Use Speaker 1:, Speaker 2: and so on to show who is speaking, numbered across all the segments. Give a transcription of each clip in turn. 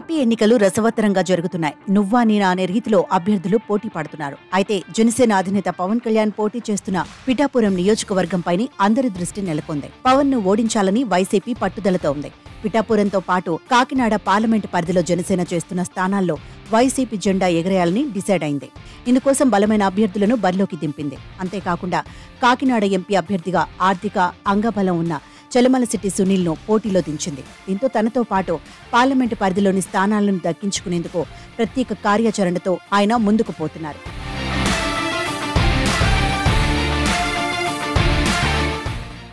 Speaker 1: AP ఎన్నికలు రసవత్తరంగా జరుగుతున్నాయి. నువ్వా నేనా అనే రీతిలో అభ్యర్థులు పోటీ పడుతున్నారు. అయితే జనసేన అధినేత పవన్ కళ్యాణ్ పోటీ చేస్తున్న పిఠాపురం నియోజకవర్గంపైనే అందరి దృష్టి నెలకొంది. పవన్ ను ఓడించాలని వైసీపీ పట్టుదలతో ఉంది. పిఠాపురంతో పాటు కాకినాడ పార్లమెంటు పరిధిలో జనసేన చేస్తున్న స్థానాల్లో వైసీపీ జెండా ఎగరేయాలని డిసైడ్ అయింది. ఇందుకోసం బలమైన అభ్యర్థులను బరిలోకి దింపింది. అంతేకాకుండా కాకినాడ ఎంపీ అభ్యర్థిగా ఆర్థిక అంగబలం ఉన్న చలమలశెట్టి సునీల్ ను పోటీలో దించింది. దీంతో తనతో పాటు పార్లమెంటు పరిధిలోని స్థానాలను దక్కించుకునేందుకు ప్రత్యేక కార్యాచరణతో ఆయన ముందుకు పోతున్నారు.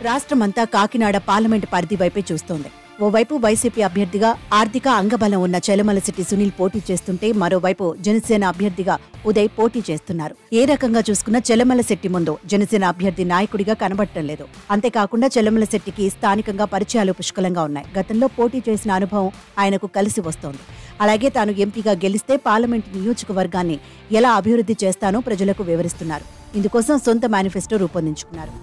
Speaker 1: రాష్ట్రమంతా కాకినాడ పార్లమెంటు పరిధి వైపే చూస్తోంది. ఓవైపు వైసీపీ అభ్యర్థిగా ఆర్థిక అంగబలం ఉన్న చలమలశెట్టి సునీల్ పోటీ చేస్తుంటే, మరోవైపు జనసేన అభ్యర్థిగా ఉదయ్ పోటీ చేస్తున్నారు. ఏ రకంగా చూసుకున్నా చలమలశెట్టి ముందు జనసేన అభ్యర్థి నాయకుడిగా కనబడటం లేదు. అంతేకాకుండా చలమలశెట్టికి స్థానికంగా పరిచయాలు పుష్కలంగా ఉన్నాయి. గతంలో పోటీ చేసిన అనుభవం ఆయనకు కలిసి వస్తోంది. అలాగే తాను ఎంపీగా గెలిస్తే పార్లమెంటు నియోజకవర్గాన్ని ఎలా అభివృద్ధి చేస్తానో ప్రజలకు వివరిస్తున్నారు. ఇందుకోసం సొంత మేనిఫెస్టో రూపొందించుకున్నారు.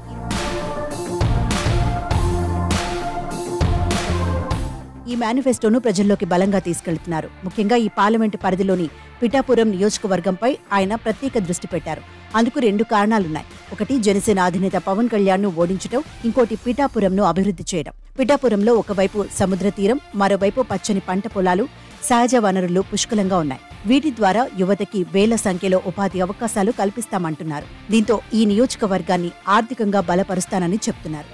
Speaker 1: ఈ మేనిఫెస్టోను ప్రజల్లోకి బలంగా తీసుకెళ్తున్నారు. ముఖ్యంగా ఈ పార్లమెంటు పరిధిలోని పిఠాపురం నియోజకవర్గంపై ఆయన ప్రత్యేక దృష్టి పెట్టారు. అందుకు 2 కారణాలున్నాయి. ఒకటి, జనసేన అధినేత పవన్ కళ్యాణ్ ను ఓడించడం, ఇంకోటి పిఠాపురంను అభివృద్ధి చేయడం. పిఠాపురంలో ఒకవైపు సముద్ర తీరం, మరోవైపు పచ్చని పంట పొలాలు, సహజ వనరులు పుష్కలంగా ఉన్నాయి. వీటి ద్వారా యువతకి వేల సంఖ్యలో ఉపాధి అవకాశాలు కల్పిస్తామంటున్నారు. దీంతో ఈ నియోజకవర్గాన్ని ఆర్థికంగా బలపరుస్తానని చెప్తున్నారు.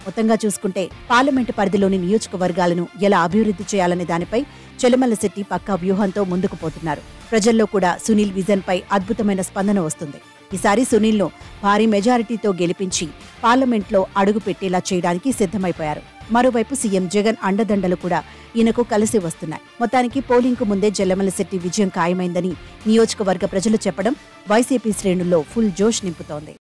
Speaker 1: మొత్తంగా చూసుకుంటే పార్లమెంటు పరిధిలోని నియోజకవర్గాలను ఎలా అభివృద్ధి చేయాలనే దానిపై చలమలశెట్టి పక్కా వ్యూహంతో ముందుకు పోతున్నారు. ప్రజల్లో కూడా సునీల్ విజన్ పై అద్భుతమైన స్పందన వస్తుంది. ఈసారి సునీల్ ను భారీ మెజారిటీతో గెలిపించి పార్లమెంట్లో అడుగు పెట్టేలా చేయడానికి సిద్ధమైపోయారు. మరోవైపు సీఎం జగన్ అండదండలు కూడా ఈయనకు కలిసి వస్తున్నాయి. మొత్తానికి పోలింగ్ కు ముందే చలమలశెట్టి విజయం ఖాయమైందని నియోజకవర్గ ప్రజలు చెప్పడం వైసీపీ శ్రేణుల్లో ఫుల్ జోష్ నింపుతోంది.